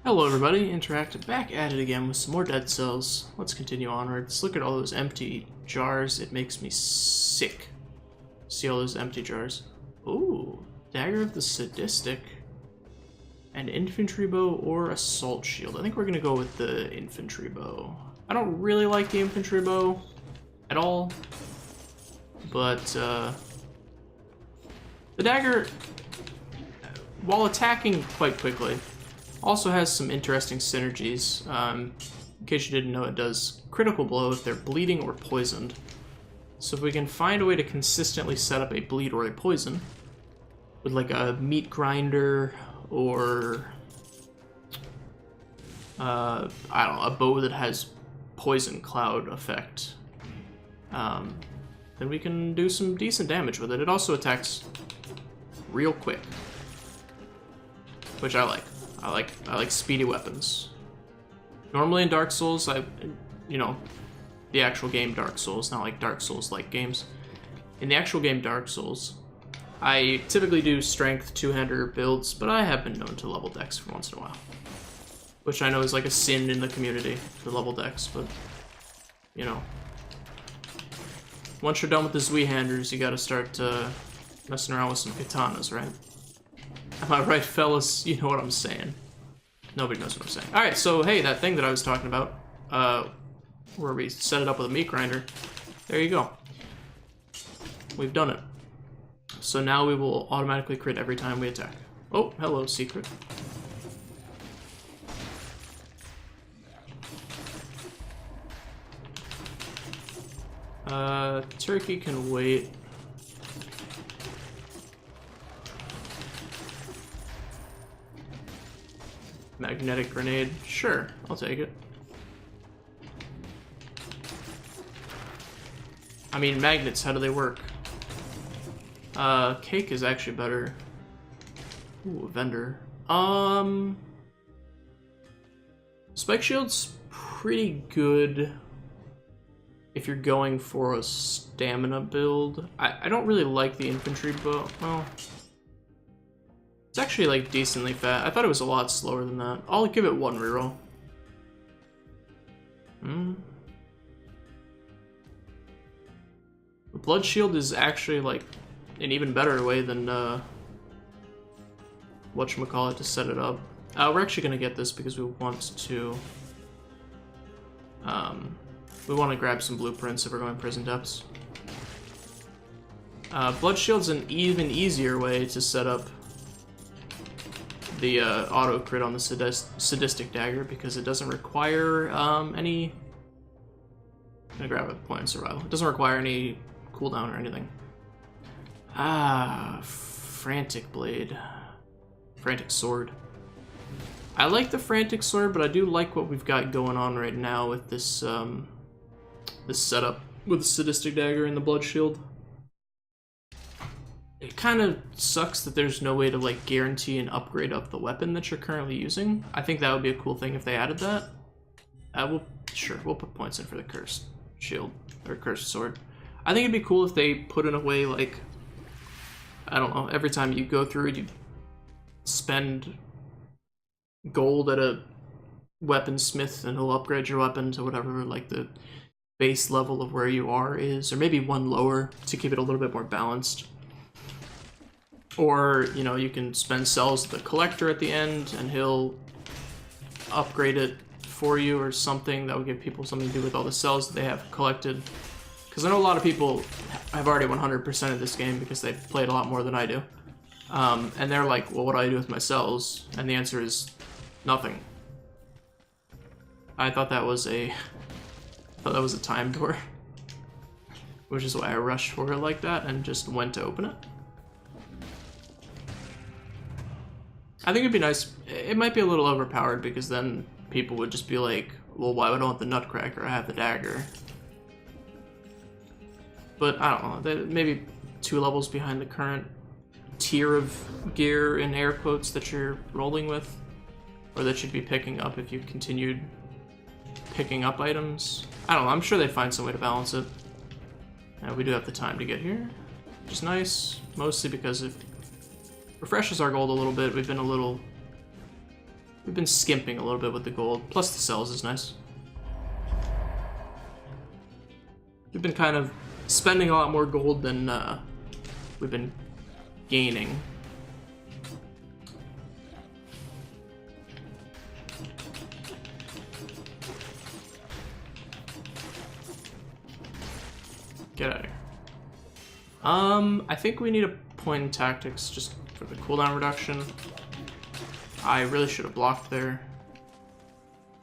Hello everybody, Interactive back at it again with some more Dead Cells. Let's continue onwards. Look at all those empty jars, it makes me sick. See all those empty jars. Ooh, Dagger of the Sadistic. An infantry bow or assault shield. I think we're gonna go with the infantry bow. I don't really like the infantry bow at all, but the dagger, while attacking quite quickly, also has some interesting synergies. In case you didn't know, it does critical blow if they're bleeding or poisoned. So if we can find a way to consistently set up a bleed or a poison with like a meat grinder or I don't know, a bow that has poison cloud effect, then we can do some decent damage with it. It also attacks real quick, which I like. I like speedy weapons. Normally in Dark Souls, the actual game Dark Souls, not like Dark Souls-like games. In the actual game Dark Souls, I typically do strength two-hander builds, but I have been known to level dex for once in a while. Which I know is like a sin in the community, to level dex, but, you know. Once you're done with the Zweihanders, you gotta start messing around with some katanas, right? Am I right, fellas? You know what I'm saying. Nobody knows what I'm saying. Alright, so hey, that thing that I was talking about, where we set it up with a meat grinder, there you go. We've done it. So now we will automatically crit every time we attack. Oh, hello, secret. Turkey can wait. Magnetic grenade. Sure, I'll take it. I mean, magnets, how do they work? Cake is actually better. Ooh, vendor. Spike shield's pretty good if you're going for a stamina build. I don't really like the infantry bow. Well, it's actually like decently fast. I thought it was a lot slower than that. I'll give it one reroll. The blood shield is actually like an even better way than whatchamacallit to set it up. We're actually gonna get this because we want to grab some blueprints if we're going prison depths. Blood shield's an even easier way to set up the auto crit on the sadistic dagger because it doesn't require any. I'm gonna grab a point in survival. It doesn't require any cooldown or anything. Frantic blade, frantic sword. I like the frantic sword, but I do like what we've got going on right now with this this setup with the sadistic dagger and the blood shield. It kind of sucks that there's no way to like guarantee an upgrade of the weapon that you're currently using. I think that would be a cool thing if they added that. We'll put points in for the cursed shield or cursed sword. I think it'd be cool if they put in a way like, I don't know, every time you go through it, you spend gold at a weaponsmith and he'll upgrade your weapon to whatever like the base level of where you are is, or maybe one lower to keep it a little bit more balanced. Or, you know, you can spend cells at the collector at the end and he'll upgrade it for you or something that would give people something to do with all the cells that they have collected. Because I know a lot of people have already 100% of this game because they've played a lot more than I do. And they're like, well, what do I do with my cells? And the answer is nothing. I thought that was a time door. Which is why I rushed for it like that and just went to open it. I think it'd be nice. It might be a little overpowered because then people would just be like, well, why would I want the nutcracker? I have the dagger. But I don't know, they're maybe 2 levels behind the current tier of gear in air quotes that you're rolling with, or that you'd be picking up if you continued picking up items. I don't know, I'm sure they'd find some way to balance it. We do have the time to get here, which is nice, mostly because it refreshes our gold a little bit. We've been a little We've been skimping a little bit with the gold, plus the cells is nice. We've been kind of spending a lot more gold than we've been gaining. Get out of here. I think we need a point in tactics just for the cooldown reduction. I really should have blocked there.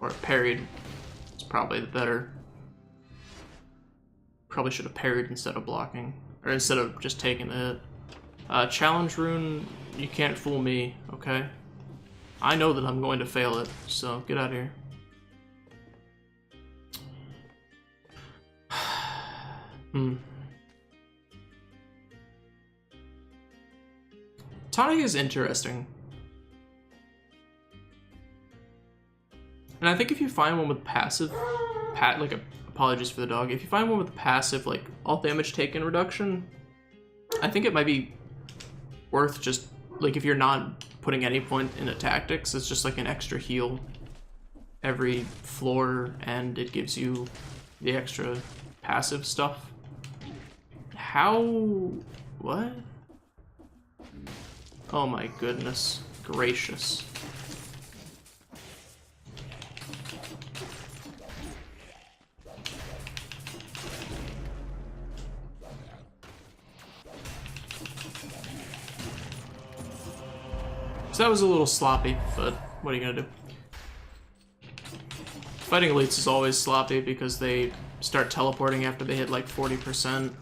Or parried. It's probably the better. Probably should have parried instead of blocking. Or instead of just taking the hit. Challenge rune, you can't fool me, okay? I know that I'm going to fail it, so get out of here. Tonic is interesting. And I think if you find one with passive, apologies for the dog, if you find one with passive, like, all damage taken reduction, I think it might be worth just, like, if you're not putting any point into tactics, it's just like an extra heal every floor, and it gives you the extra passive stuff. How? What? Oh my goodness gracious. So that was a little sloppy, but what are you gonna do? Fighting elites is always sloppy because they start teleporting after they hit like 40%.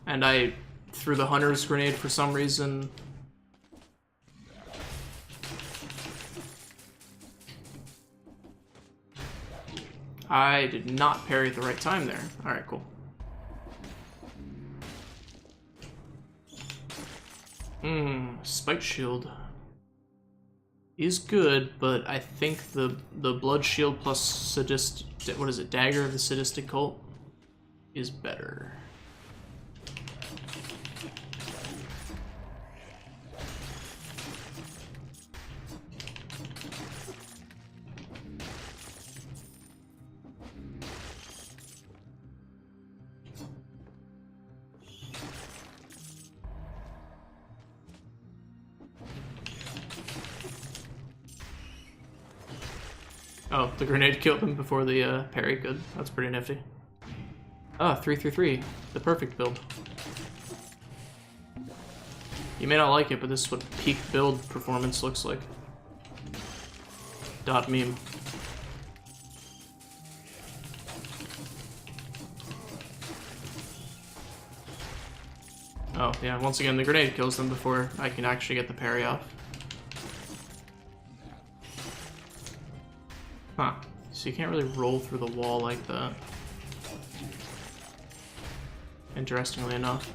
And I threw the hunter's grenade for some reason. I did not parry at the right time there. Alright, cool. Spike shield is good, but I think the blood shield plus what is it, dagger of the sadistic cult is better. Oh, the grenade killed him before the parry. Good. That's pretty nifty. Ah, 3-3-3. The perfect build. You may not like it, but this is what peak build performance looks like. Dot meme. Oh, yeah, once again, the grenade kills them before I can actually get the parry off. Huh. So you can't really roll through the wall like that. Interestingly enough.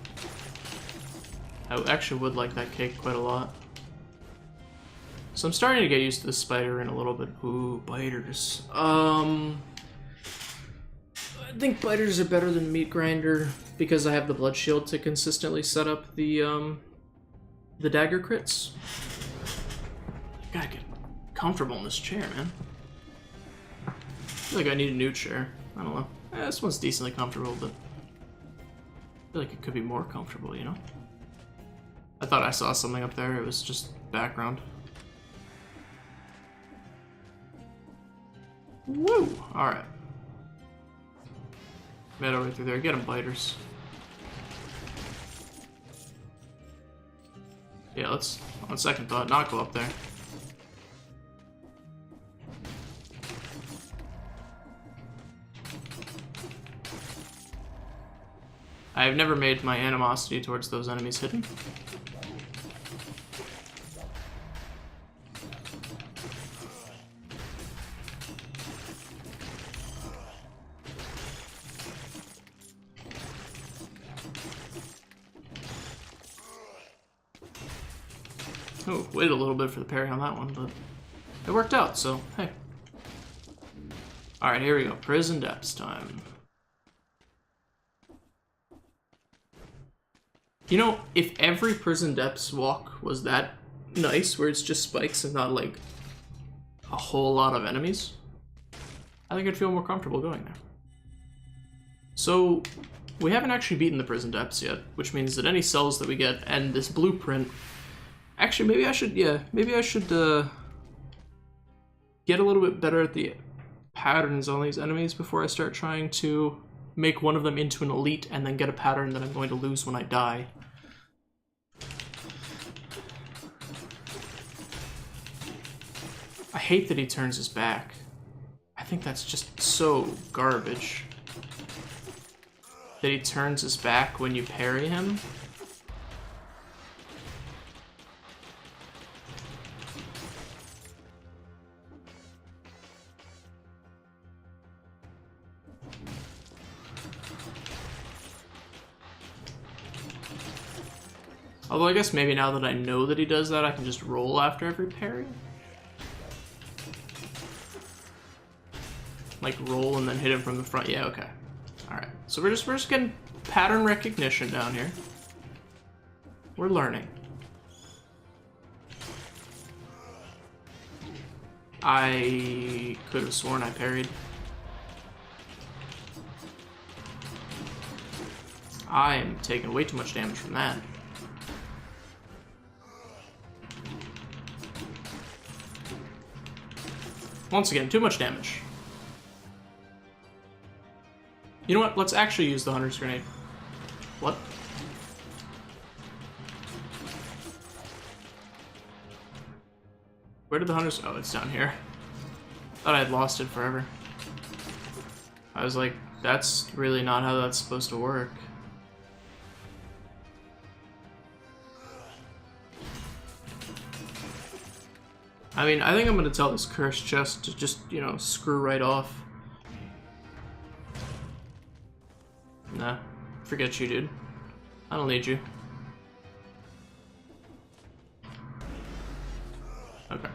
I actually would like that cake quite a lot. So I'm starting to get used to the spider in a little bit. Ooh, biters. I think biters are better than meat grinder because I have the blood shield to consistently set up the dagger crits. Gotta get comfortable in this chair, man. I feel like I need a new chair. I don't know. This one's decently comfortable, but I feel like it could be more comfortable, you know? I thought I saw something up there. It was just background. Woo! Alright. Right over through there. Get them, biters. Yeah, let's, on second thought, not go up there. I've never made my animosity towards those enemies hidden. Oh, waited a little bit for the parry on that one, but it worked out, so hey. Alright, here we go. Prison depths time. You know, if every prison depths walk was that nice, where it's just spikes and not like a whole lot of enemies, I think I'd feel more comfortable going there. So, we haven't actually beaten the prison depths yet, which means that any cells that we get and this blueprint... Actually, maybe I should get a little bit better at the patterns on these enemies before I start trying to make one of them into an elite and then get a pattern that I'm going to lose when I die. I hate that he turns his back. I think that's just so garbage. That he turns his back when you parry him. Although I guess maybe now that I know that he does that, I can just roll after every parry. Like roll and then hit him from the front. Yeah, okay. Alright. So we're just getting pattern recognition down here. We're learning. I could have sworn I parried. I am taking way too much damage from that. Once again, too much damage. You know what? Let's actually use the Hunter's Grenade. What? Where did the Hunter's... Oh, it's down here. Thought I had lost it forever. I was like, that's really not how that's supposed to work. I mean, I think I'm gonna tell this cursed chest to just, you know, screw right off. Nah, forget you, dude. I don't need you. Okay.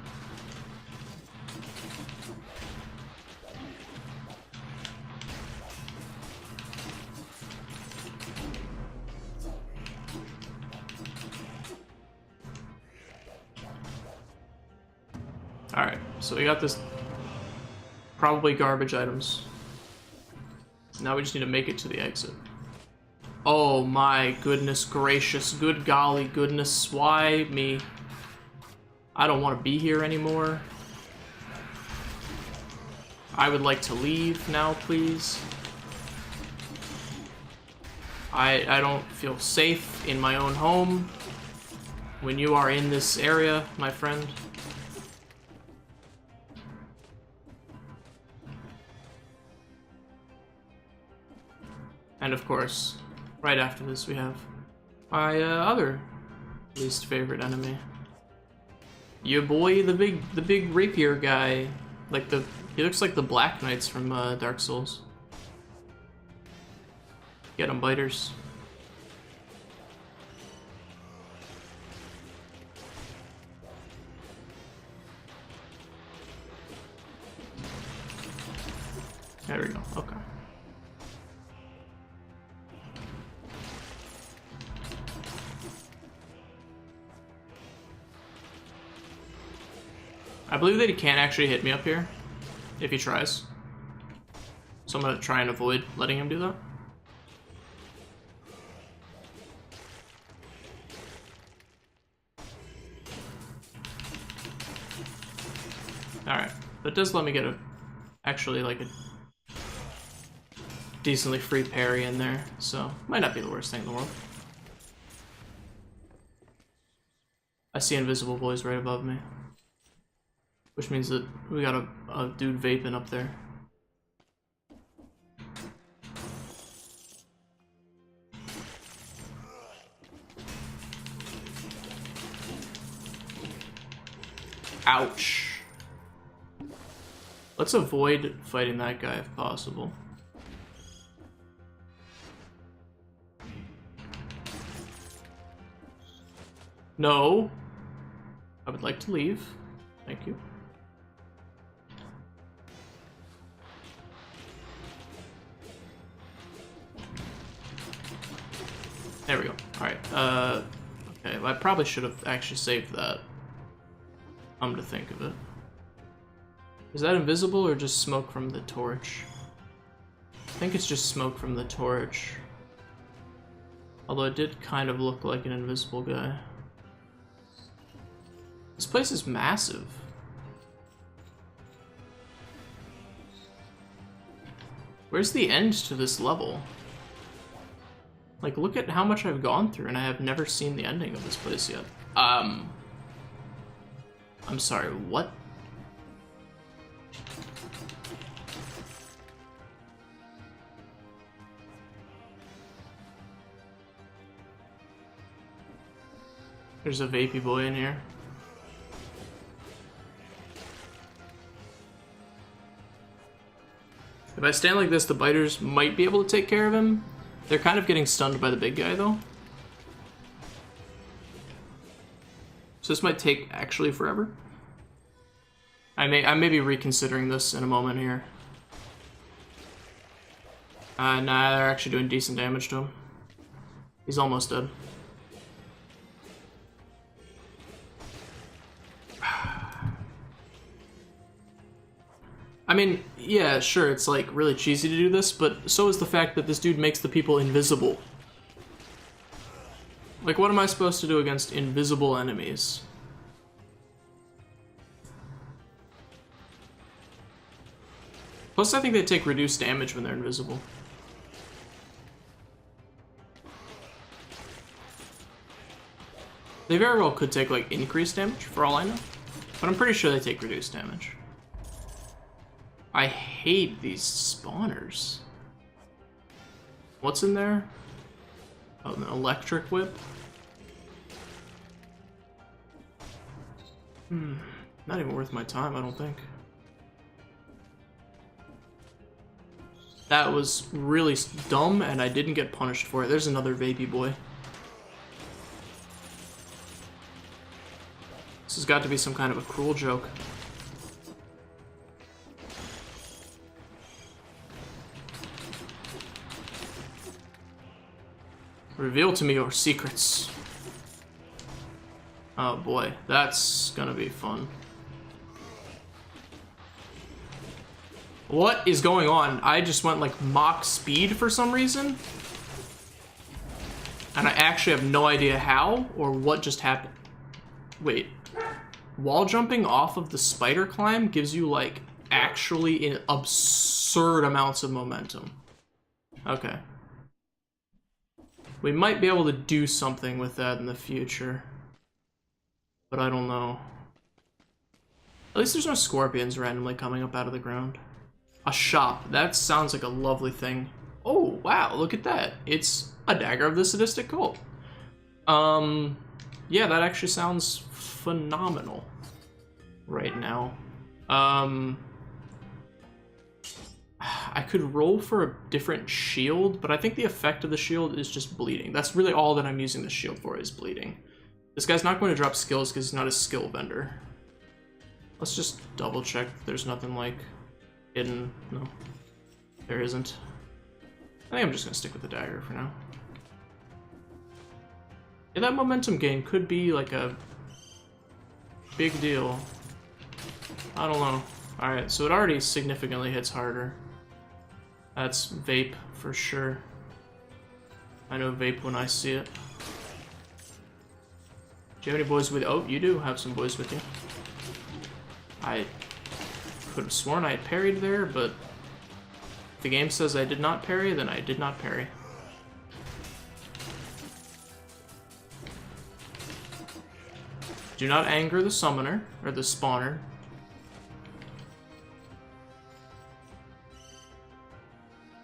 Alright, so we got this probably garbage items. Now we just need to make it to the exit. Oh my goodness gracious, good golly goodness, why me? I don't want to be here anymore. I would like to leave now, please. I don't feel safe in my own home when you are in this area, my friend. And of course, right after this we have my other least favorite enemy. Your boy, the big rapier guy. Like he looks like the Black Knights from Dark Souls. Get 'em, biters. There we go, okay. I believe that he can't actually hit me up here if he tries. So I'm gonna try and avoid letting him do that. Alright, but it does let me get actually like a decently free parry in there, so might not be the worst thing in the world. I see invisible boys right above me. Which means that we got a dude vaping up there. Ouch. Let's avoid fighting that guy if possible. No. I would like to leave. Thank you. There we go. Alright, okay, well, I probably should have actually saved that. To think of it. Is that invisible or just smoke from the torch? I think it's just smoke from the torch. Although it did kind of look like an invisible guy. This place is massive. Where's the end to this level? Like, look at how much I've gone through, and I have never seen the ending of this place yet. I'm sorry, what? There's a vapey boy in here. If I stand like this, the biters might be able to take care of him. They're kind of getting stunned by the big guy, though. So this might take actually forever. I may be reconsidering this in a moment here. Nah, they're actually doing decent damage to him. He's almost dead. I mean, yeah, sure, it's like really cheesy to do this, but so is the fact that this dude makes the people invisible. Like, what am I supposed to do against invisible enemies? Plus, I think they take reduced damage when they're invisible. They very well could take, like, increased damage, for all I know. But I'm pretty sure they take reduced damage. I hate these spawners. What's in there? Oh, an electric whip. Not even worth my time, I don't think. That was really dumb, and I didn't get punished for it. There's another vapey boy. This has got to be some kind of a cruel joke. Reveal to me your secrets. Oh boy, that's gonna be fun. What is going on? I just went like Mach speed for some reason. And I actually have no idea how or what just happened. Wait. Wall jumping off of the spider climb gives you like actually absurd amounts of momentum. Okay. We might be able to do something with that in the future. But I don't know. At least there's no scorpions randomly coming up out of the ground. A shop. That sounds like a lovely thing. Oh, wow, look at that. It's a dagger of the sadistic cult. Yeah, that actually sounds phenomenal right now. I could roll for a different shield, but I think the effect of the shield is just bleeding. That's really all that I'm using the shield for, is bleeding. This guy's not going to drop skills because he's not a skill vendor. Let's just double check there's nothing like hidden. No, there isn't. I think I'm just gonna stick with the dagger for now. Yeah, that momentum gain could be like a big deal. I don't know. Alright, so it already significantly hits harder. That's vape for sure. I know vape when I see it. Do you have any boys with you? Oh, you do have some boys with you. I could have sworn I had parried there, but if the game says I did not parry, then I did not parry. Do not anger the summoner, or the spawner.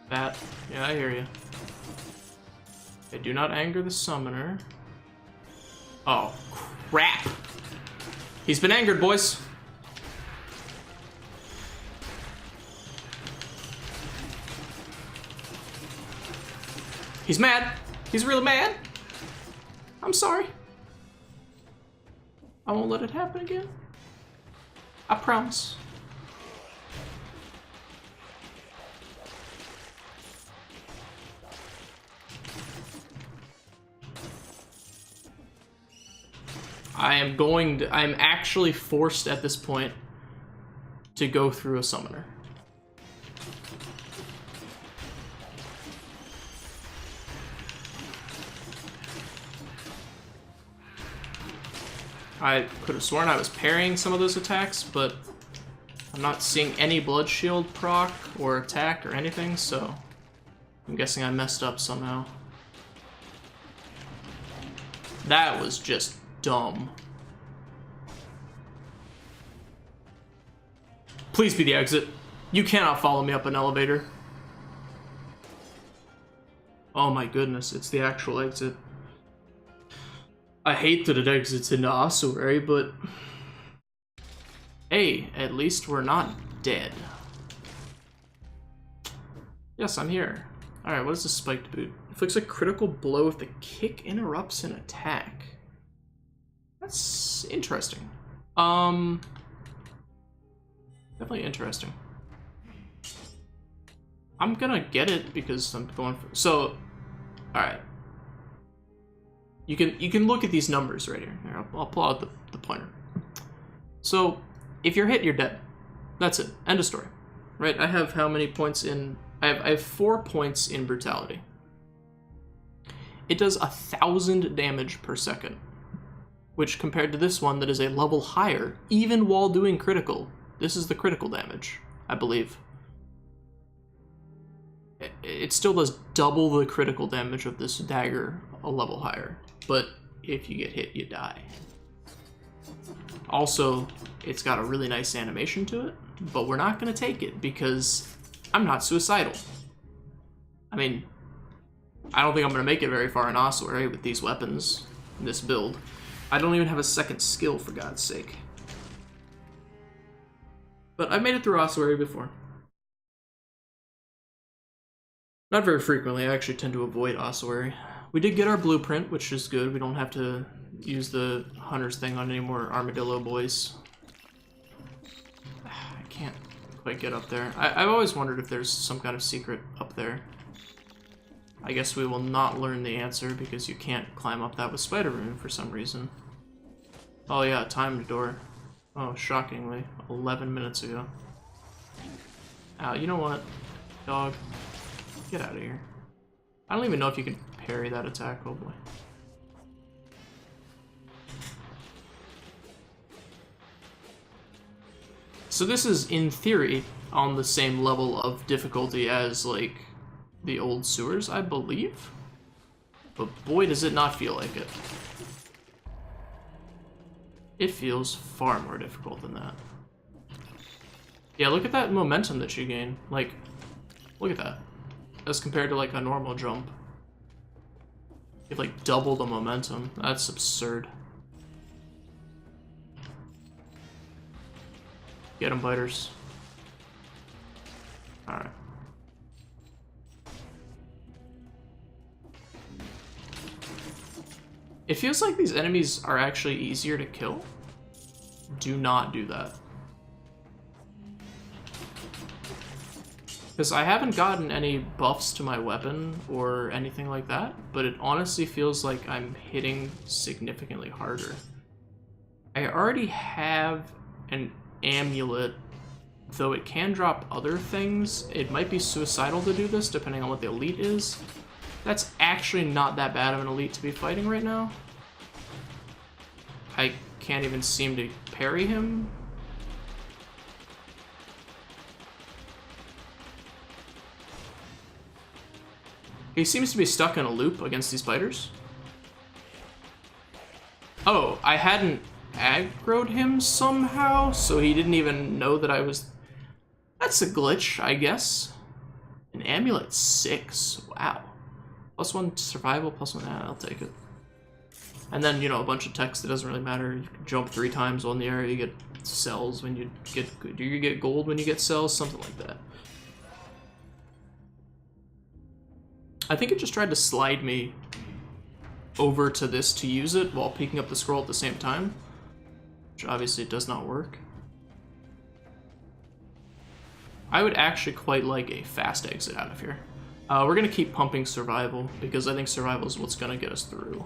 Bat. Yeah, I hear you. Okay, do not anger the summoner. Oh, crap. He's been angered, boys. He's mad. He's really mad. I'm sorry. I won't let it happen again. I promise. I'm actually forced at this point to go through a summoner. I could have sworn I was parrying some of those attacks, but I'm not seeing any blood shield proc or attack or anything, so I'm guessing I messed up somehow. That was just dumb. Please be the exit. You cannot follow me up an elevator. Oh my goodness, it's the actual exit. I hate that it exits into ossuary, but hey, at least we're not dead. Yes, I'm here. Alright, what is this spiked boot? Inflicts a critical blow if the kick interrupts an attack. That's interesting. Definitely interesting. I'm gonna get it because I'm going for... So, alright. You can look at these numbers right here. Here, I'll pull out the pointer. So, if you're hit, you're dead. That's it. End of story. Right? I have how many points in... I have 4 points in brutality. It does 1,000 damage per second, which compared to this one that is a level higher, even while doing critical, this is the critical damage, I believe. It still does double the critical damage of this dagger a level higher, but if you get hit, you die. Also, it's got a really nice animation to it, but we're not going to take it because I'm not suicidal. I mean, I don't think I'm going to make it very far in ossuary with these weapons, in this build. I don't even have a second skill, for God's sake. But I've made it through ossuary before. Not very frequently, I actually tend to avoid ossuary. We did get our blueprint, which is good. We don't have to use the hunter's thing on any more armadillo boys. I can't quite get up there. I've always wondered if there's some kind of secret up there. I guess we will not learn the answer because you can't climb up that with spider rune for some reason. Oh yeah, timed door. Oh, shockingly, 11 minutes ago. Ow, you know what, dog? Get out of here. I don't even know if you can parry that attack, oh boy. So this is, in theory, on the same level of difficulty as, like, the old sewers, I believe? But boy, does it not feel like it. It feels far more difficult than that. Yeah, look at that momentum that you gain. Like, look at that. As compared to, like, a normal jump. You have, like, double the momentum. That's absurd. Get 'em, biters. Alright. It feels like these enemies are actually easier to kill. Do not do that. Because I haven't gotten any buffs to my weapon or anything like that, but it honestly feels like I'm hitting significantly harder. I already have an amulet, though it can drop other things. It might be suicidal to do this, depending on what the elite is. That's actually not that bad of an elite to be fighting right now. I can't even seem to parry him. He seems to be stuck in a loop against these fighters. Oh, I hadn't aggroed him somehow, so he didn't even know that I was... That's a glitch, I guess. An amulet 6, wow. +1 survival, +1, I'll take it. And then, you know, a bunch of text that doesn't really matter. You can jump 3 times on the area, you get cells when you get... Do you get gold when you get cells? Something like that. I think it just tried to slide me over to this to use it while picking up the scroll at the same time, which obviously does not work. I would actually quite like a fast exit out of here. We're going to keep pumping survival, because I think survival is what's going to get us through.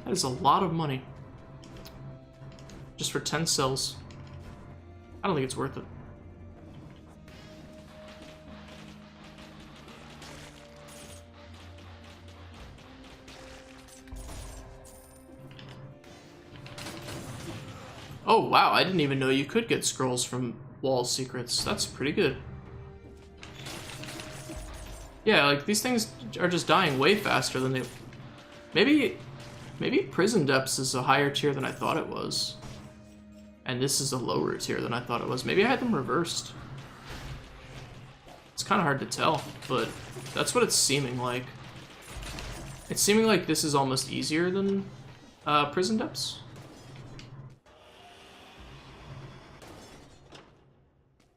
That is a lot of money. Just for 10 cells. I don't think it's worth it. Oh wow, I didn't even know you could get scrolls from wall secrets. That's pretty good. Yeah, like these things are just dying way faster than they... Maybe prison depths is a higher tier than I thought it was. And this is a lower tier than I thought it was. Maybe I had them reversed. It's kind of hard to tell, but that's what it's seeming like. It's seeming like this is almost easier than prison depths.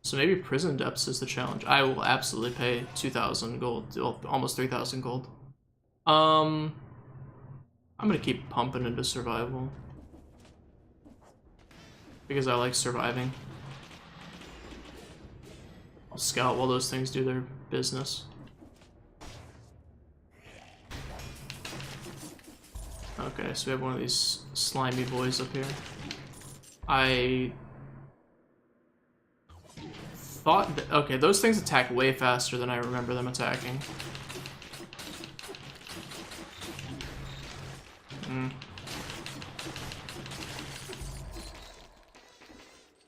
So maybe prison depths is the challenge. I will absolutely pay 2,000 gold, almost 3,000 gold. I'm gonna keep pumping into survival. Because I like surviving. I'll scout while those things do their business. Okay, so we have one of these slimy boys up here. I thought that, okay, those things attack way faster than I remember them attacking.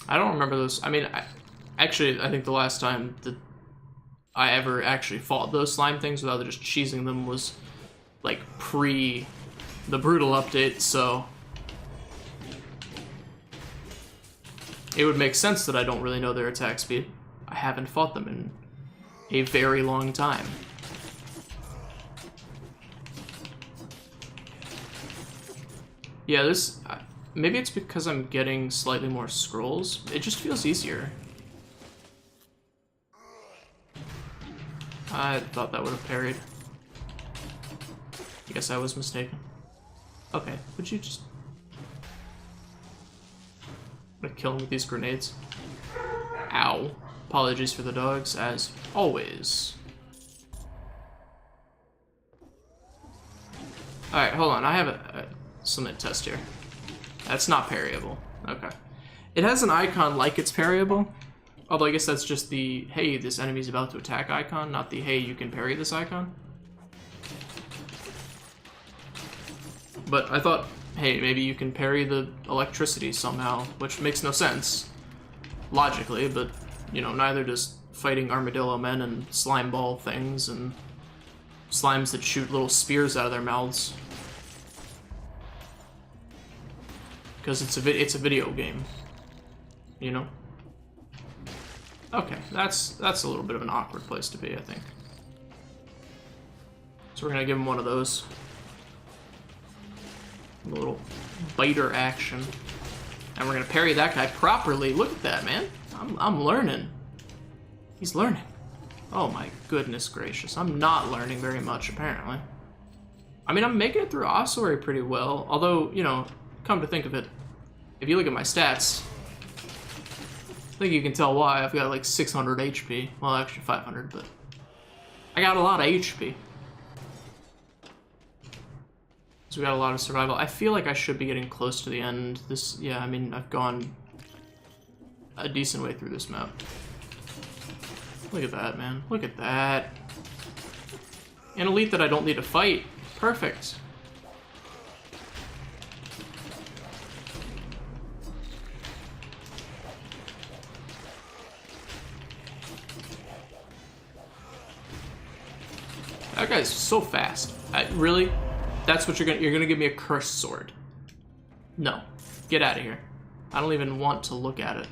I don't remember those. I mean, I think the last time that I ever actually fought those slime things without just cheesing them was like pre the brutal update, so it would make sense that I don't really know their attack speed. I haven't fought them in a very long time. Yeah, this... maybe it's because I'm getting slightly more scrolls. It just feels easier. I thought that would have parried. I guess I was mistaken. Okay, would you just... I'm gonna kill him with these grenades. Ow. Apologies for the dogs, as always. Alright, hold on. I have something to test here. That's not parryable. Okay. It has an icon like it's parryable. Although I guess that's just the, hey, this enemy's about to attack icon, not the, hey, you can parry this icon. But I thought, hey, maybe you can parry the electricity somehow, which makes no sense, logically, but, you know, neither does fighting armadillo men and slime ball things and slimes that shoot little spears out of their mouths. Because it's a video game, you know? Okay, that's a little bit of an awkward place to be, I think. So we're gonna give him one of those. A little biter action. And we're gonna parry that guy properly. Look at that, man. I'm learning. He's learning. Oh my goodness gracious. I'm not learning very much, apparently. I mean, I'm making it through Ossuary pretty well. Although, you know, come to think of it, if you look at my stats, I think you can tell why. I've got like 600 HP. Well, actually 500, but I got a lot of HP. So we got a lot of survival. I feel like I should be getting close to the end. This, yeah, I mean, I've gone a decent way through this map. Look at that, man. Look at that. An elite that I don't need to fight. Perfect. That guy's so fast. Really? That's what you're gonna give me a cursed sword? No. Get out of here. I don't even want to look at it.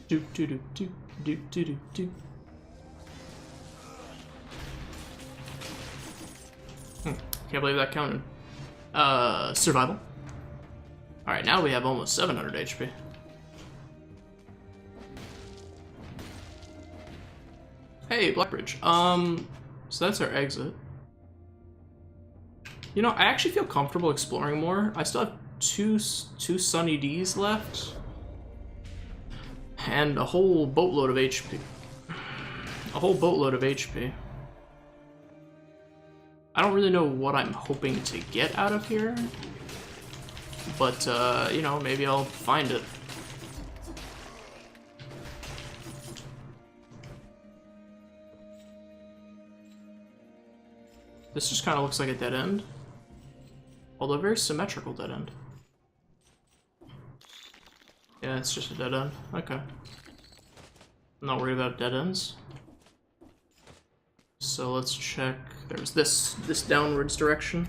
Do do do do do do do do. Can't believe that counted. Survival. Alright, now we have almost 700 HP. Hey, Blackbridge. So that's our exit. You know, I actually feel comfortable exploring more. I still have two Sunny D's left. and a whole boatload of HP. A whole boatload of HP. I don't really know what I'm hoping to get out of here, but, you know, maybe I'll find it. This just kind of looks like a dead end, although a very symmetrical dead end. Yeah, it's just a dead end. Okay. I'm not worried about dead ends. So let's check. There's this downwards direction.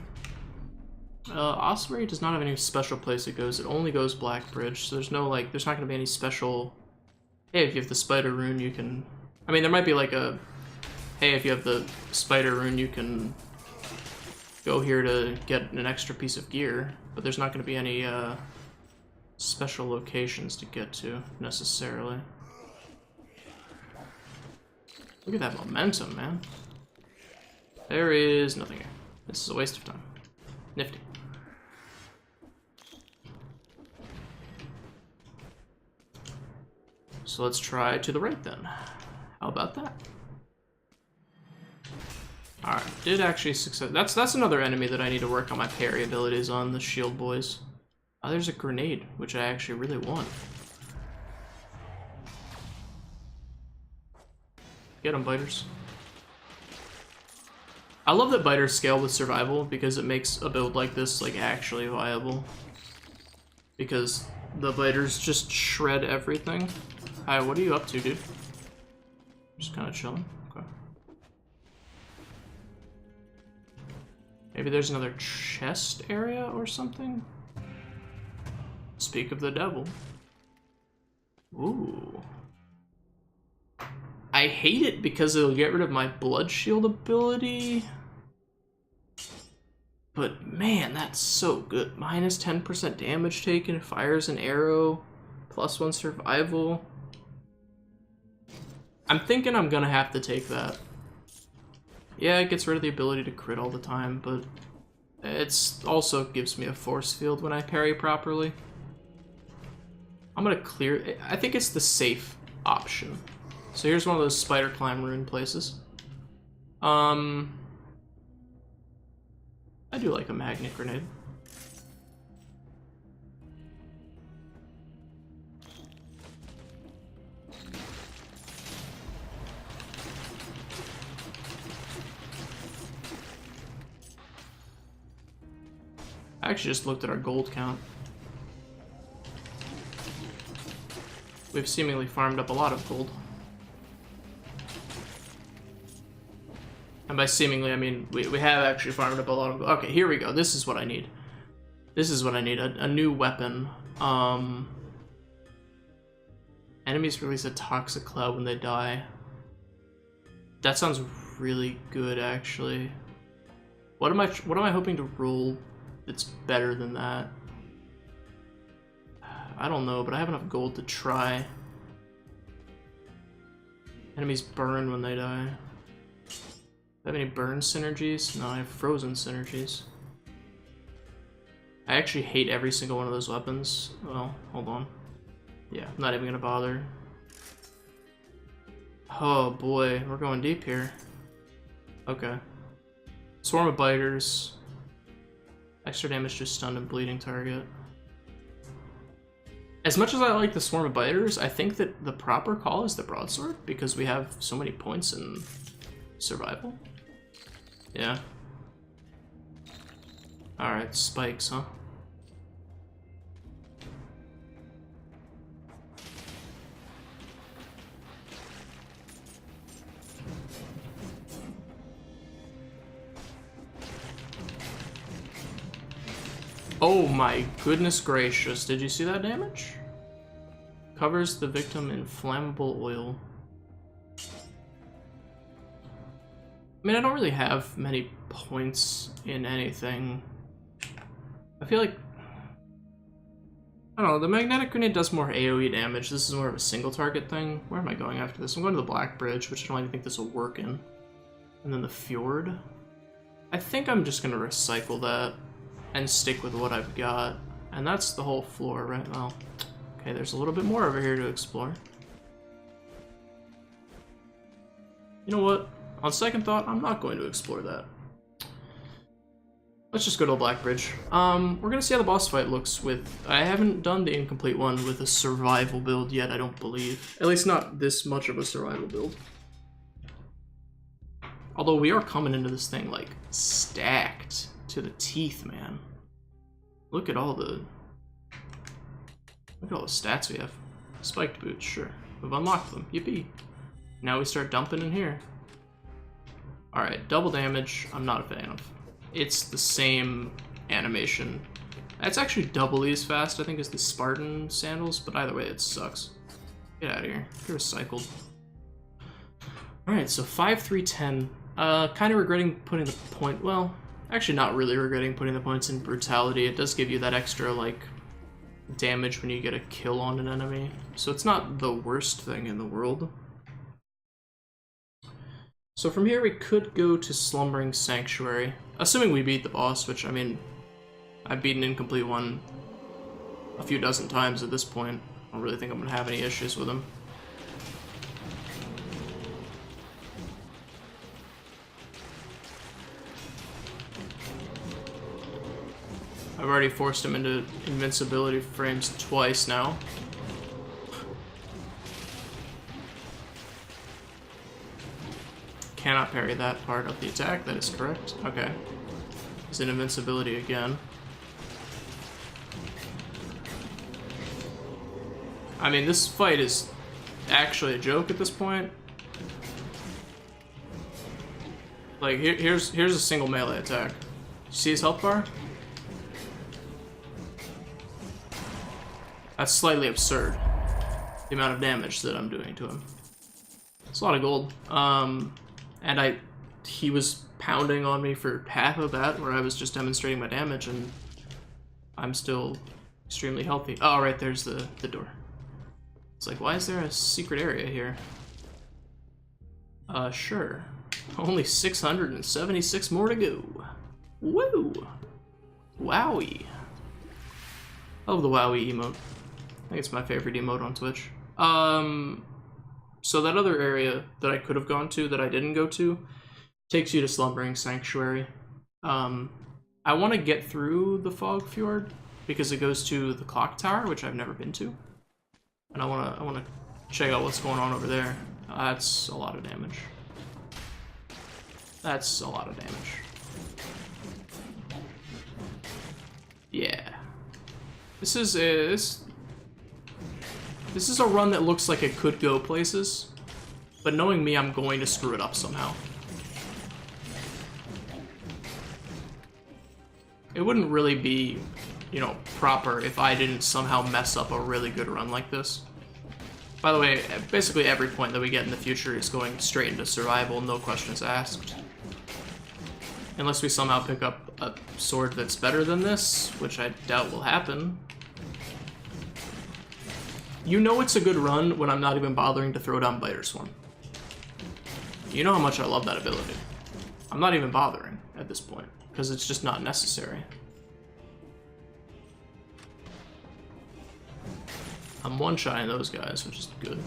Ossuary does not have any special place it goes. It only goes Black Bridge, so there's no, like, there's not going to be any special... Hey, if you have the spider rune, you can... I mean, there might be like a... Hey, if you have the spider rune, you can go here to get an extra piece of gear, but there's not going to be any, special locations to get to, necessarily. Look at that momentum, man. There is nothing here. This is a waste of time. Nifty. So let's try to the right then. How about that? Alright, did actually success. That's another enemy that I need to work on my parry abilities on, the shield boys. Oh, there's a grenade, which I actually really want. Get them, biters. I love that biters scale with survival because it makes a build like this like actually viable. Because the biters just shred everything. Hi, what are you up to, dude? Just kind of chilling. Okay. Maybe there's another chest area or something? Speak of the devil. Ooh. I hate it because it'll get rid of my blood shield ability. But man, that's so good. Minus 10% damage taken, fires an arrow, +1 survival. I'm thinking I'm gonna have to take that. Yeah, it gets rid of the ability to crit all the time, but it's also gives me a force field when I parry properly. I'm gonna clear. I think it's the safe option. So here's one of those spider climb rune places. I do like a magnet grenade. I actually just looked at our gold count. We've seemingly farmed up a lot of gold. And by seemingly, I mean we have actually farmed up a lot of gold. Okay, here we go. This is what I need. This is what I need. A new weapon. Enemies release a toxic cloud when they die. That sounds really good, actually. What am I hoping to roll that's better than that? I don't know, but I have enough gold to try. Enemies burn when they die. Do I have any burn synergies? No, I have frozen synergies. I actually hate every single one of those weapons. Well, hold on. Yeah, I'm not even gonna bother. Oh boy, we're going deep here. Okay. Swarm of biters. Extra damage to stunned and bleeding target. As much as I like the swarm of biters, I think that the proper call is the broadsword because we have so many points in survival. Yeah. Alright, spikes, huh? Oh my goodness gracious, did you see that damage? Covers the victim in flammable oil. I mean, I don't really have many points in anything. I feel like... I don't know, the magnetic grenade does more AoE damage. This is more of a single target thing. Where am I going after this? I'm going to the Black Bridge, which I don't even think this will work in. And then the Fjord. I think I'm just going to recycle that and stick with what I've got. And that's the whole floor, right? Well, okay, there's a little bit more over here to explore. You know what? On second thought, I'm not going to explore that. Let's just go to a Black Bridge. We're gonna see how the boss fight looks with... I haven't done the incomplete one with a survival build yet, I don't believe. At least not this much of a survival build. Although we are coming into this thing, like, stacked to the teeth, man. Look at all the... Look at all the stats we have. Spiked boots, sure. We've unlocked them. Yippee. Now we start dumping in here. Alright, double damage, I'm not a fan of. It's the same animation. That's actually doubly as fast, I think, as the Spartan sandals, but either way, it sucks. Get out of here. Get recycled. Alright, so 5, 3, 10. Kind of regretting putting the point... Well, actually not really regretting putting the points in brutality. It does give you that extra, like, damage when you get a kill on an enemy. So it's not the worst thing in the world. So from here we could go to Slumbering Sanctuary. Assuming we beat the boss, which, I mean, I've beaten Incomplete one a few dozen times at this point. I don't really think I'm going to have any issues with him. I've already forced him into invincibility frames twice now. Cannot parry that part of the attack, that is correct. Okay. He's in invincibility again. I mean, this fight is actually a joke at this point. Like, here's a single melee attack. See his health bar? That's slightly absurd, the amount of damage that I'm doing to him. It's a lot of gold. And he was pounding on me for half of that, where I was just demonstrating my damage, and I'm still extremely healthy. Oh, right, there's the door. It's like, why is there a secret area here? Sure. Only 676 more to go. Woo! Wowie. I love the Wowie emote. I think it's my favorite emote on Twitch. So that other area that I could have gone to that I didn't go to takes you to Slumbering Sanctuary. I want to get through the Fog Fjord because it goes to the Clock Tower, which I've never been to, and I want to check out what's going on over there. That's a lot of damage. That's a lot of damage. Yeah, this is a run that looks like it could go places, but knowing me, I'm going to screw it up somehow. It wouldn't really be, you know, proper if I didn't somehow mess up a really good run like this. By the way, basically every point that we get in the future is going straight into survival, no questions asked. Unless we somehow pick up a sword that's better than this, which I doubt will happen. You know it's a good run when I'm not even bothering to throw down Biter Swarm. You know how much I love that ability. I'm not even bothering at this point, because it's just not necessary. I'm one-shotting those guys, which is good.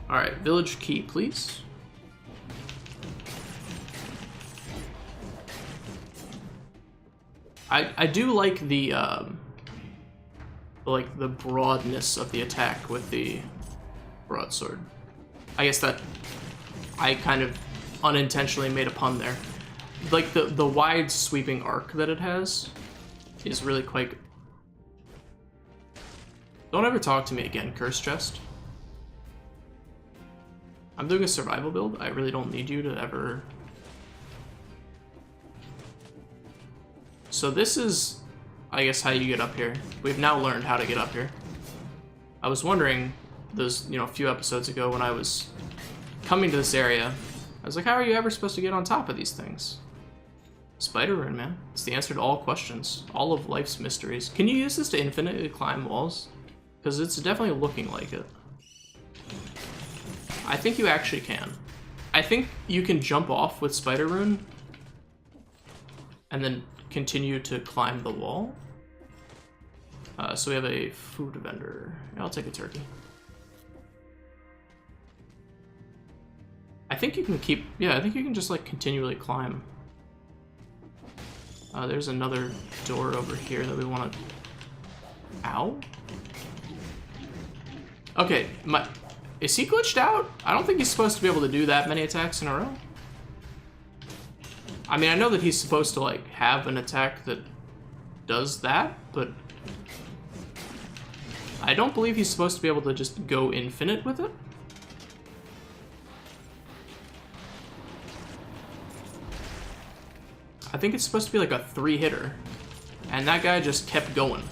Alright, village key, please. I do like the broadness of the attack with the broadsword. I guess that I kind of unintentionally made a pun there. Like the wide sweeping arc that it has is really quite good. Don't ever talk to me again, Curse Chest. I'm doing a survival build. I really don't need you to ever... So this is, I guess, how you get up here. We've now learned how to get up here. I was wondering, those, you know, a few episodes ago when I was coming to this area, I was like, how are you ever supposed to get on top of these things? Spider Rune, man. It's the answer to all questions. All of life's mysteries. Can you use this to infinitely climb walls? Because it's definitely looking like it. I think you actually can. I think you can jump off with Spider Rune and then continue to climb the wall. So we have a food vendor. Yeah, I'll take a turkey. I think you can keep... Yeah, I think you can just, like, continually climb. There's another door over here that we want to... Ow? Okay, is he glitched out? I don't think he's supposed to be able to do that many attacks in a row. I mean, I know that he's supposed to, like, have an attack that does that, but... I don't believe he's supposed to be able to just go infinite with it. I think it's supposed to be like a 3-hitter, and that guy just kept going.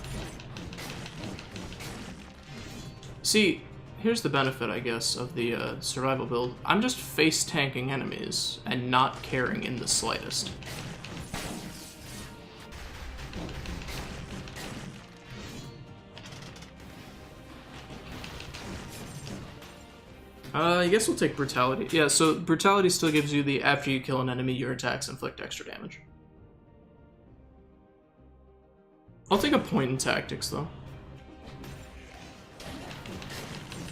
See, here's the benefit, I guess, of the survival build. I'm just face-tanking enemies and not caring in the slightest. I guess we'll take brutality. Yeah, so brutality still gives you the after you kill an enemy, your attacks inflict extra damage. I'll take a point in tactics, though.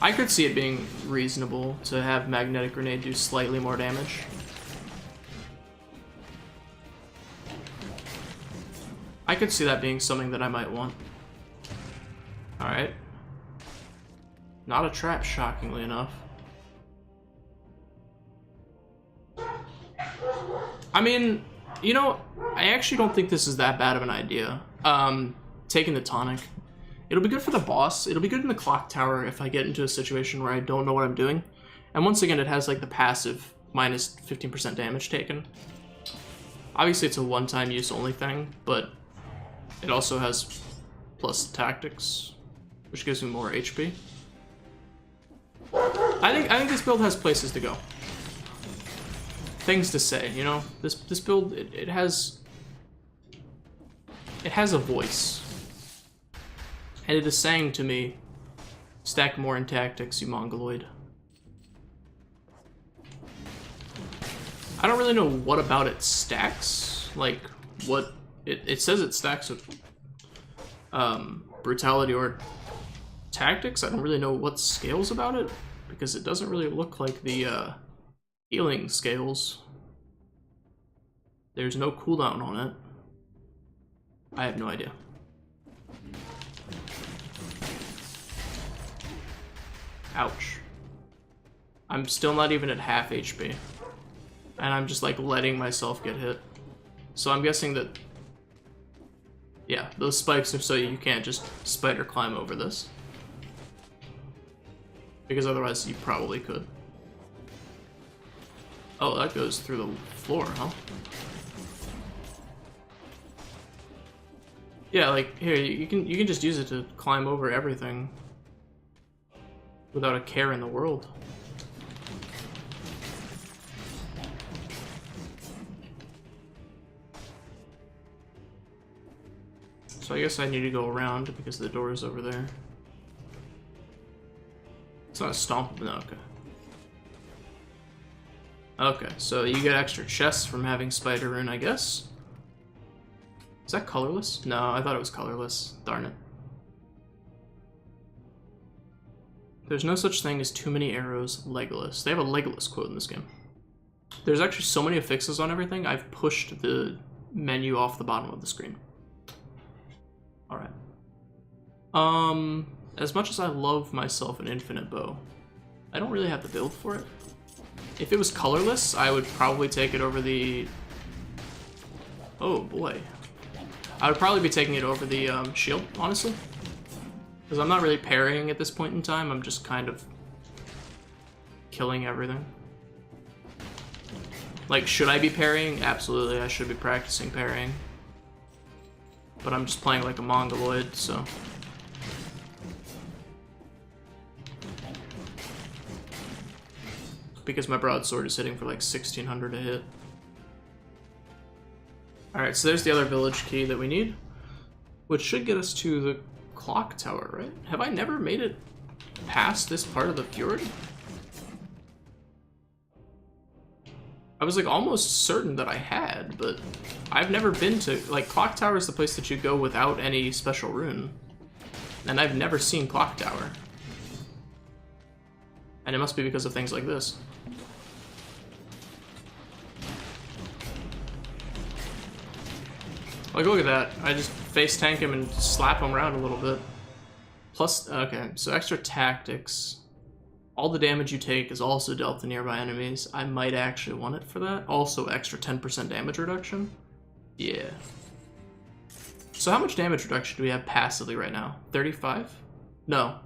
I could see it being reasonable to have magnetic grenade do slightly more damage. I could see that being something that I might want. Alright. Not a trap, shockingly enough. I mean, you know, I actually don't think this is that bad of an idea. Taking the tonic. It'll be good for the boss. It'll be good in the clock tower if I get into a situation where I don't know what I'm doing. And once again, it has like the passive minus 15% damage taken. Obviously, it's a one-time use only thing, but it also has plus tactics, which gives me more HP. I think this build has places to go. Things to say, you know? This build, it has a voice. And it is saying to me, stack more in tactics, you mongoloid. I don't really know what about it stacks. Like, what... It says it stacks with brutality or tactics. I don't really know what scales about it, because it doesn't really look like the healing scales. There's no cooldown on it. I have no idea. Ouch. I'm still not even at half HP. And I'm just like letting myself get hit. So I'm guessing that... Yeah, those spikes are so you can't just spider climb over this. Because otherwise you probably could. Oh, that goes through the floor, huh? Yeah, like, here, you can just use it to climb over everything. Without a care in the world. So I guess I need to go around because the door is over there. It's not a stomp, no, okay. Okay, so you get extra chests from having Spider Rune, I guess. Is that colorless? No, I thought it was colorless. Darn it. There's no such thing as too many arrows, Legolas. They have a Legolas quote in this game. There's actually so many affixes on everything, I've pushed the menu off the bottom of the screen. Alright. As much as I love myself an infinite bow, I don't really have the build for it. If it was colorless, I would probably take it over the... Oh boy. I would probably be taking it over the shield, honestly. Because I'm not really parrying at this point in time, I'm just kind of killing everything. Like, should I be parrying? Absolutely, I should be practicing parrying. But I'm just playing like a mongoloid, so... Because my broadsword is hitting for like 1600 a hit. Alright, so there's the other village key that we need, which should get us to the clock tower, right? Have I never made it past this part of the fjord? I was like almost certain that I had, but I've never been to... Like, clock tower is the place that you go without any special rune. And I've never seen Clock Tower. And it must be because of things like this. Like, look at that. I just face tank him and slap him around a little bit. Plus, okay, so extra tactics. All the damage you take is also dealt to nearby enemies. I might actually want it for that. Also, extra 10% damage reduction. Yeah. So how much damage reduction do we have passively right now? 35? No.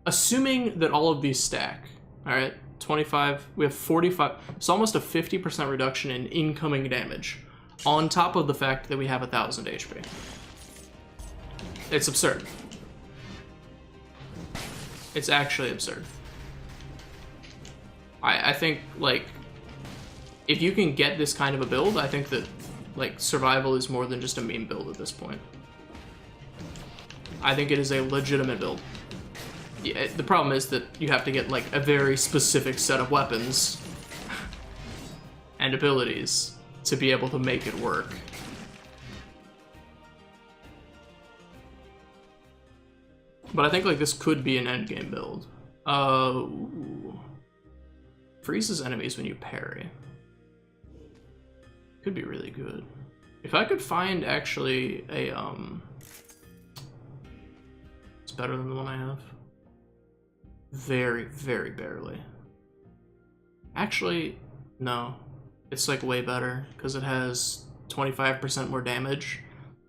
Assuming that all of these stack. Alright, 25. We have 45. So almost a 50% reduction in incoming damage. On top of the fact that we have 1,000 HP. It's absurd. It's actually absurd. I think, like, if you can get this kind of a build, I think that, like, survival is more than just a meme build at this point. I think it is a legitimate build. Yeah, the problem is that you have to get, like, a very specific set of weapons and abilities to be able to make it work. But I think, like, this could be an endgame build. Freezes enemies when you parry. Could be really good. If I could find, actually, a, it's better than the one I have. Very, very barely. Actually, no. It's, like, way better, because it has 25% more damage.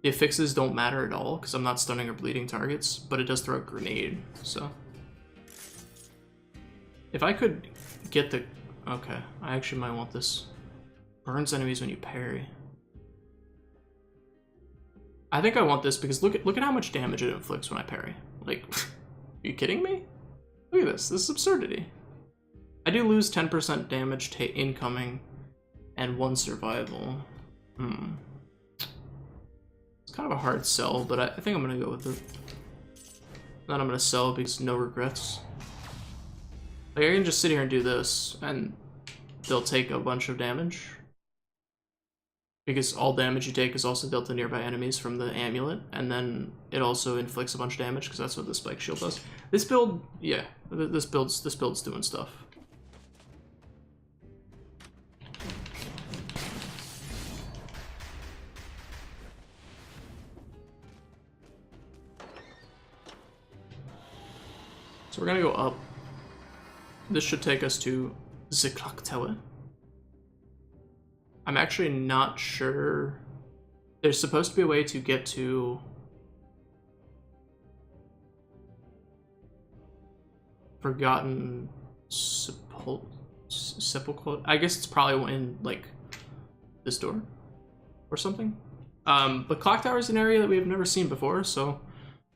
The affixes don't matter at all, because I'm not stunning or bleeding targets, but it does throw a grenade, so. If I could get the... Okay, I actually might want this. Burns enemies when you parry. I think I want this because look at how much damage it inflicts when I parry. Like, are you kidding me? Look at this. This is absurdity. I do lose 10% damage to incoming and 1 survival. It's kind of a hard sell, but I think I'm gonna go with it. Then I'm gonna sell because no regrets. Like, I can just sit here and do this, and they'll take a bunch of damage. Because all damage you take is also dealt to nearby enemies from the amulet, and then it also inflicts a bunch of damage, because that's what the spike shield does. This build, yeah, this build's doing stuff. So we're gonna go up. This should take us to Tic Toc Tower. I'm actually not sure. There's supposed to be a way to get to Forgotten Sepulchre. I guess it's probably in, like, this door or something. But Clock Tower is an area that we've never seen before, so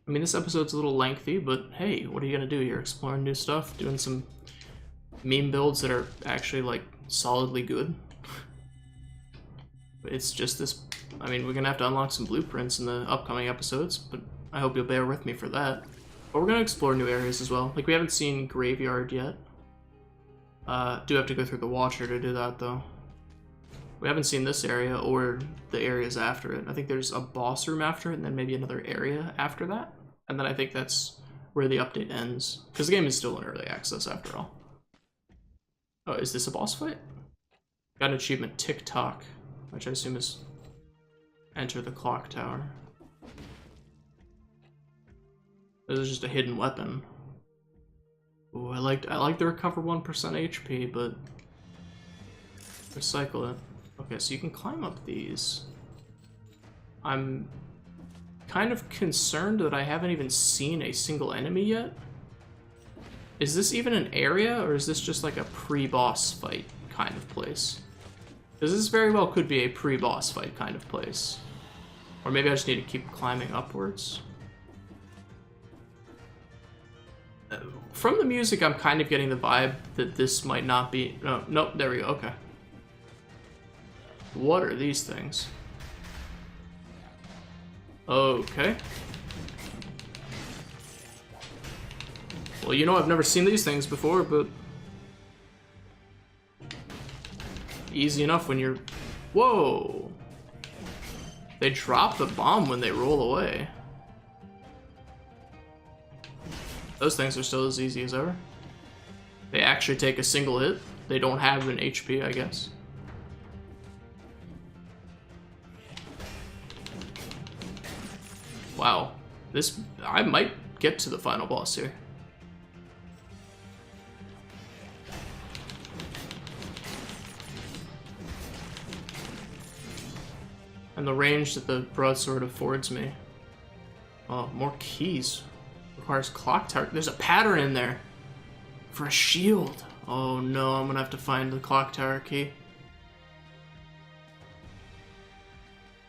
I mean, this episode's a little lengthy, but hey, what are you gonna do? You're exploring new stuff, doing some meme builds that are actually, like, solidly good. It's just this, I mean, we're gonna have to unlock some blueprints in the upcoming episodes, but I hope you'll bear with me for that. But we're gonna explore new areas as well. Like, we haven't seen Graveyard yet. Do have to go through the Watcher to do that, though. We haven't seen this area or the areas after it. I think there's a boss room after it, and then maybe another area after that. And then I think that's where the update ends. Because the game is still in early access, after all. Oh, is this a boss fight? Got an achievement, Tic Toc, which I assume is enter the clock tower. This is just a hidden weapon. Ooh, I like the recover 1% HP, but recycle it. Okay, so you can climb up these. I'm kind of concerned that I haven't even seen a single enemy yet. Is this even an area, or is this just like a pre-boss fight kind of place? Because this very well could be a pre-boss fight kind of place. Or maybe I just need to keep climbing upwards. From the music, I'm kind of getting the vibe that this might not be... Oh, nope, there we go, okay. What are these things? Okay. Well, you know, I've never seen these things before, but... easy enough when you're... Whoa! They drop the bomb when they roll away. Those things are still as easy as ever. They actually take a single hit. They don't have an HP, I guess. Wow. This... I might get to the final boss here. And the range that the broadsword affords me. Oh, more keys. Requires clock tower. There's a pattern in there. For a shield. Oh no, I'm gonna have to find the clock tower key.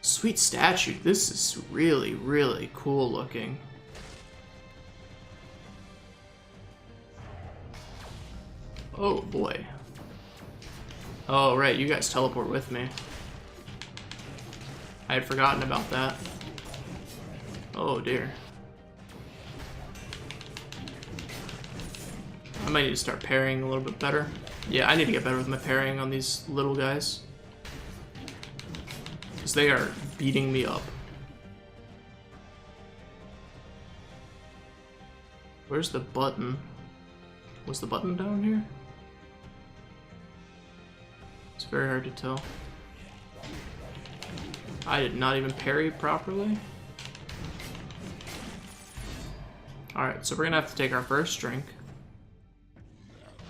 Sweet statue. This is really, really cool looking. Oh boy. Oh right, you guys teleport with me. I had forgotten about that. Oh dear. I might need to start parrying a little bit better. Yeah, I need to get better with my parrying on these little guys. Because they are beating me up. Where's the button? Was the button down here? It's very hard to tell. I did not even parry properly. Alright, so we're gonna have to take our first drink.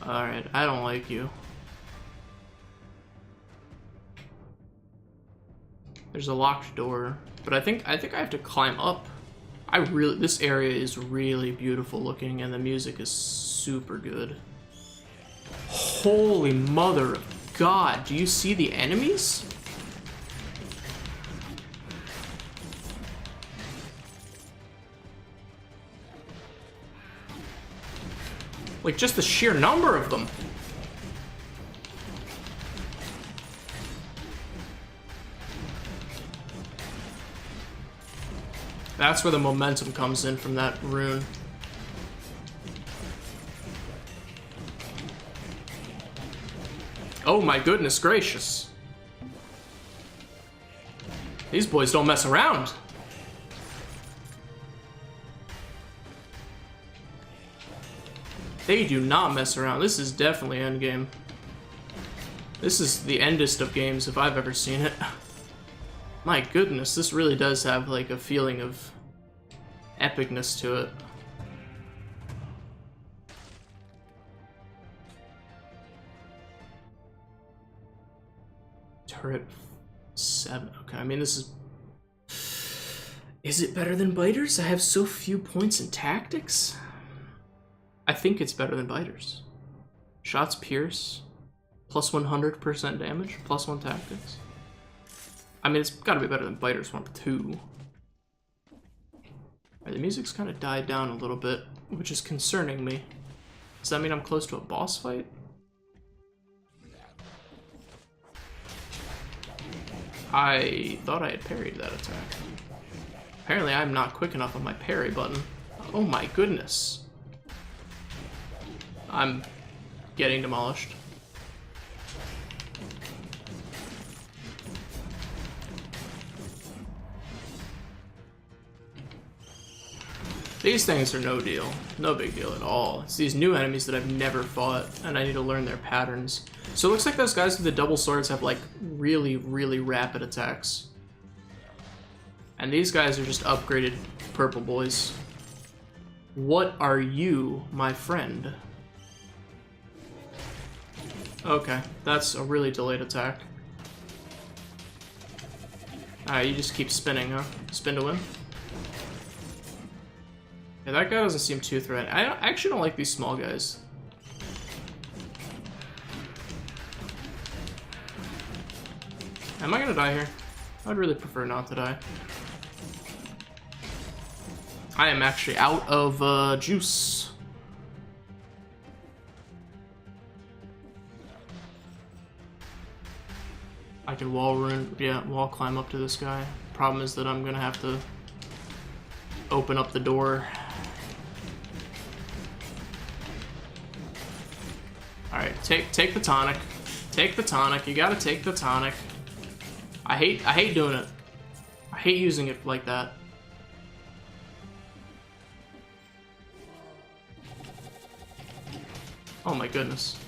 Alright, I don't like you. There's a locked door, but I think I have to climb up. This area is really beautiful looking, and the music is super good. Holy mother of God, do you see the enemies? Like, just the sheer number of them. That's where the momentum comes in from that rune. Oh my goodness gracious. These boys don't mess around. They do not mess around. This is definitely endgame. This is the endest of games if I've ever seen it. My goodness, this really does have like a feeling of epicness to it. Turret 7. Okay, I mean this is... Is it better than Biters? I have so few points in tactics. I think it's better than Biters. Shots pierce, plus 100% damage, plus 1 tactics. I mean, it's gotta be better than Biters 1 2. Right, the music's kind of died down a little bit, which is concerning me. Does that mean I'm close to a boss fight? I thought I had parried that attack. Apparently I'm not quick enough on my parry button. Oh my goodness. I'm getting demolished. These things are no deal. No big deal at all. It's these new enemies that I've never fought, and I need to learn their patterns. So it looks like those guys with the double swords have like really, really rapid attacks. And these guys are just upgraded purple boys. What are you, my friend? Okay, that's a really delayed attack. Alright, you just keep spinning, huh? Spin to win. Yeah, that guy doesn't seem too threatening. I actually don't like these small guys. Am I gonna die here? I'd really prefer not to die. I am actually out of juice. I can wall climb up to this guy. Problem is that I'm gonna have to open up the door. Alright, take the tonic. Take the tonic. You gotta take the tonic. I hate doing it. I hate using it like that. Oh my goodness.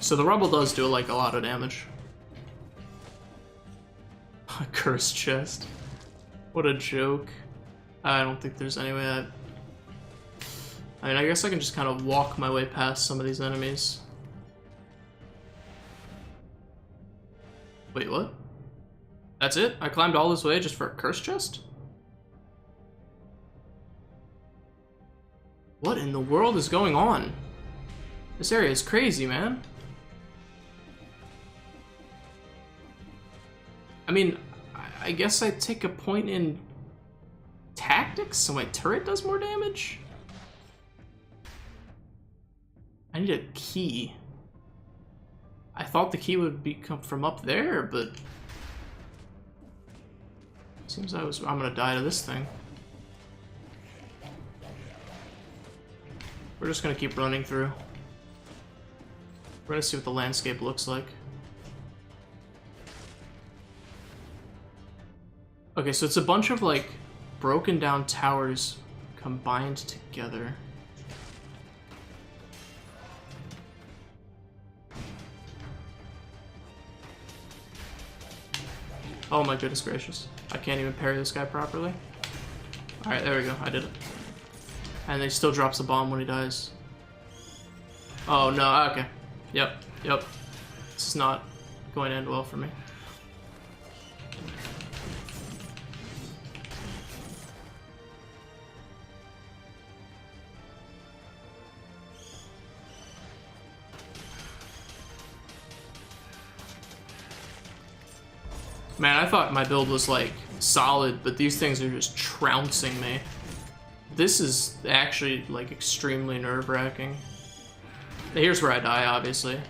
So the rubble does do like a lot of damage. A cursed chest. What a joke. I don't think there's any way I mean, I guess I can just kind of walk my way past some of these enemies. Wait, what? That's it? I climbed all this way just for a cursed chest? What in the world is going on? This area is crazy, man. I mean, I guess I take a point in tactics, so my turret does more damage? I need a key. I thought the key would come from up there, but seems I'm gonna die to this thing. We're just gonna keep running through. We're gonna see what the landscape looks like. Okay, so it's a bunch of like broken down towers combined together. Oh my goodness gracious. I can't even parry this guy properly. Alright, there we go. I did it. And he still drops a bomb when he dies. Oh no, okay. Yep. This is not going to end well for me. Man, I thought my build was like solid, but these things are just trouncing me. This is actually like extremely nerve-wracking. Here's where I die, obviously.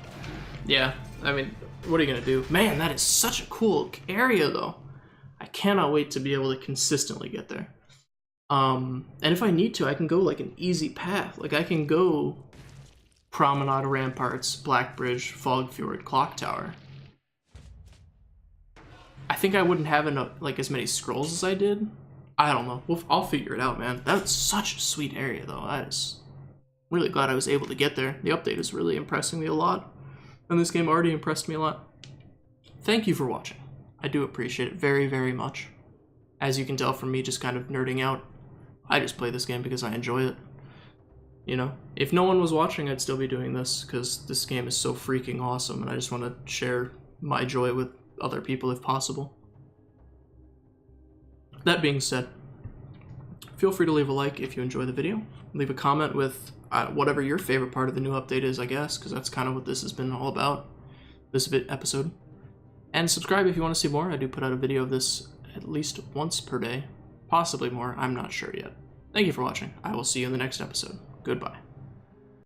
Yeah, I mean, what are you gonna do? Man, that is such a cool area though. I cannot wait to be able to consistently get there. And if I need to, I can go like an easy path. Like I can go Promenade Ramparts, Black Bridge, Fog Fjord, Clock Tower. I think I wouldn't have enough, like as many scrolls as I did. I don't know. I'll figure it out, man. That's such a sweet area, though. I'm really glad I was able to get there. The update is really impressing me a lot, and this game already impressed me a lot. Thank you for watching. I do appreciate it very, very much. As you can tell from me just kind of nerding out, I just play this game because I enjoy it. You know, if no one was watching, I'd still be doing this because this game is so freaking awesome, and I just want to share my joy with other people if possible. That being said, feel free to leave a like if you enjoy the video. Leave a comment with whatever your favorite part of the new update is, I guess, because that's kind of what this has been all about, this episode. And subscribe if you want to see more. I do put out a video of this at least once per day, possibly more, I'm not sure yet. Thank you for watching. I will see you in the next episode. Goodbye.